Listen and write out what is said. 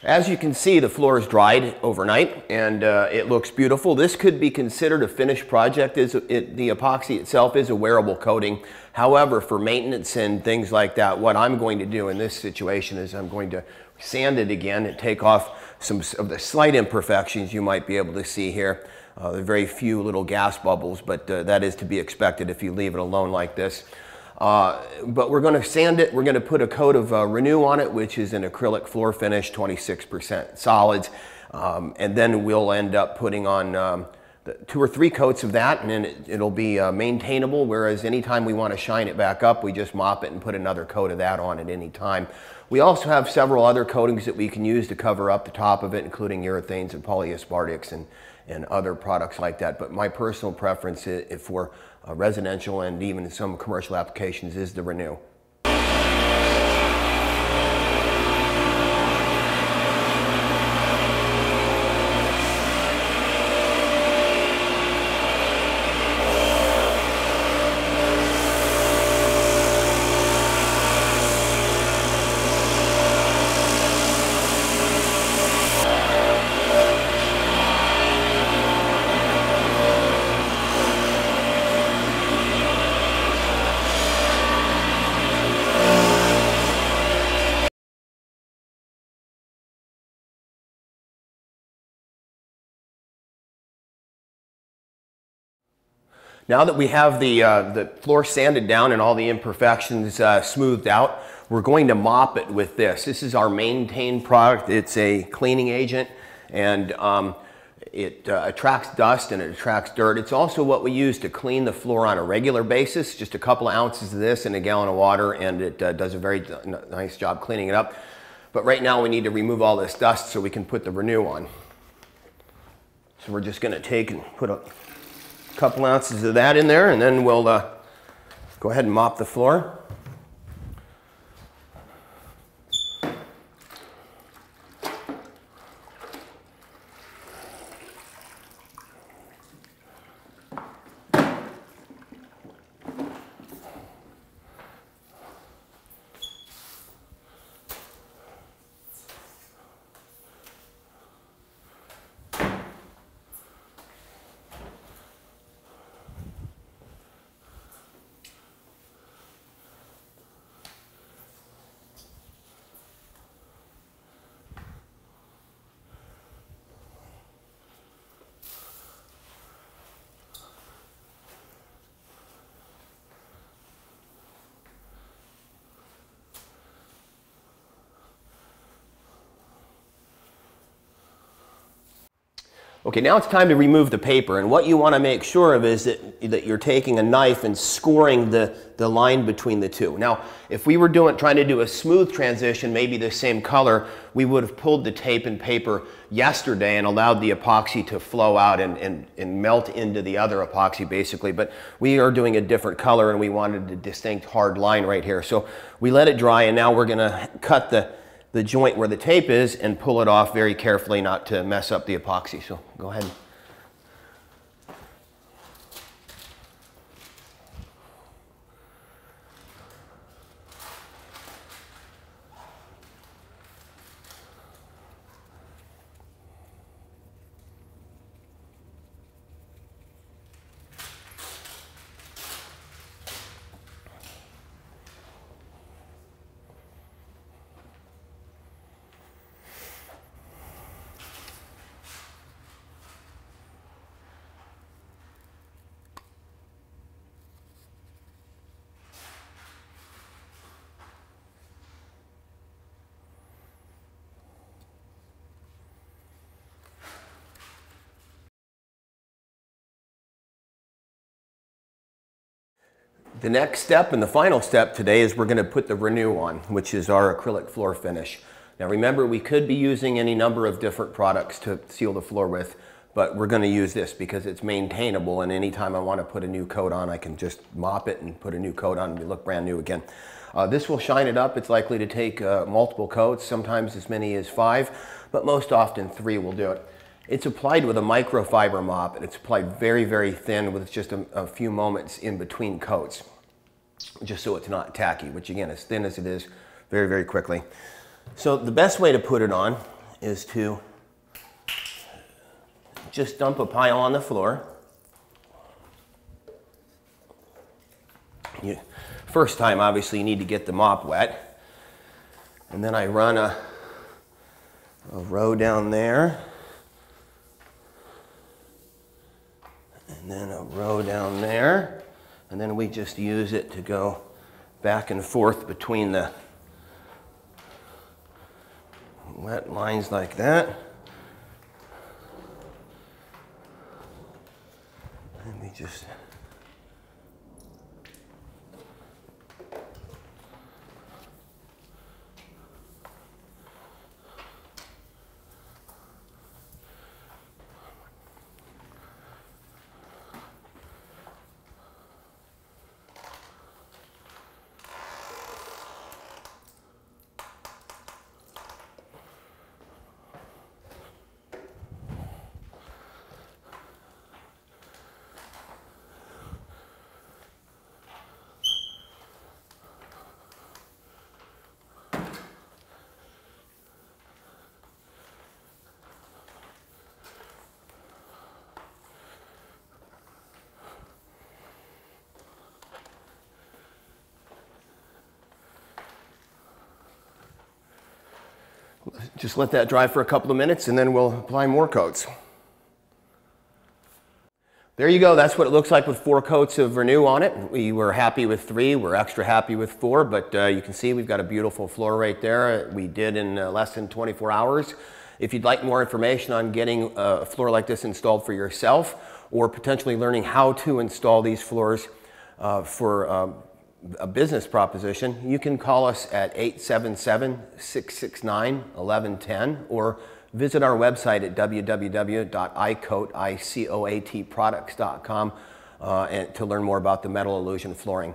As you can see, the floor is dried overnight and it looks beautiful. This could be considered a finished project. The epoxy itself is a wearable coating. However, for maintenance and things like that, what I'm going to do in this situation is I'm going to sand it again and take off some of the slight imperfections you might be able to see here. There are very few little gas bubbles, but that is to be expected if you leave it alone like this. But we're going to sand it. We're going to put a coat of Renew on it, which is an acrylic floor finish, 26% solids. And then we'll end up putting on 2 or 3 coats of that, and then it'll be maintainable, whereas anytime we want to shine it back up, we just mop it and put another coat of that on at any time. We also have several other coatings that we can use to cover up the top of it, including urethanes and polyaspartics and other products like that. But my personal preference for residential and even some commercial applications is the Renew. Now that we have the floor sanded down and all the imperfections smoothed out, we're going to mop it with this. This is our Maintain product. It's a cleaning agent, and it attracts dust and it attracts dirt. It's also what we use to clean the floor on a regular basis. Just a couple of ounces of this in a gallon of water, and it does a very nice job cleaning it up. But right now we need to remove all this dust so we can put the Renew on. So we're just going to take and put a couple ounces of that in there, and then we'll go ahead and mop the floor. Okay, now it's time to remove the paper, and what you want to make sure of is that you're taking a knife and scoring the line between the two. Now, if we were trying to do a smooth transition, maybe the same color, we would have pulled the tape and paper yesterday and allowed the epoxy to flow out and melt into the other epoxy basically, but we are doing a different color and we wanted a distinct hard line right here. So we let it dry, and now we're going to cut the joint where the tape is and pull it off very carefully not to mess up the epoxy. So go ahead. The next step and the final step today is we're going to put the Renew on, which is our acrylic floor finish. Now remember, we could be using any number of different products to seal the floor with, but we're going to use this because it's maintainable, and anytime I want to put a new coat on, I can just mop it and put a new coat on and it'll look brand new again. This will shine it up. It's likely to take multiple coats, sometimes as many as 5, but most often 3 will do it. It's applied with a microfiber mop, and it's applied very, very thin with just a few moments in between coats, just so it's not tacky, which again, as thin as it is, very, very quickly. So the best way to put it on is to just dump a pile on the floor. First time, obviously, you need to get the mop wet. And then I run a row down there. And then a row down there. And then we just use it to go back and forth between the wet lines like that. And we just let that dry for a couple of minutes, and then we'll apply more coats. There you go. That's what it looks like with 4 coats of Renew on it. We were happy with 3. We're extra happy with 4, but you can see we've got a beautiful floor right there. We did in less than 24 hours. If you'd like more information on getting a floor like this installed for yourself, or potentially learning how to install these floors for a business proposition, you can call us at 877-669-1110 or visit our website at www.iCoatproducts.com and to learn more about the metal illusion flooring.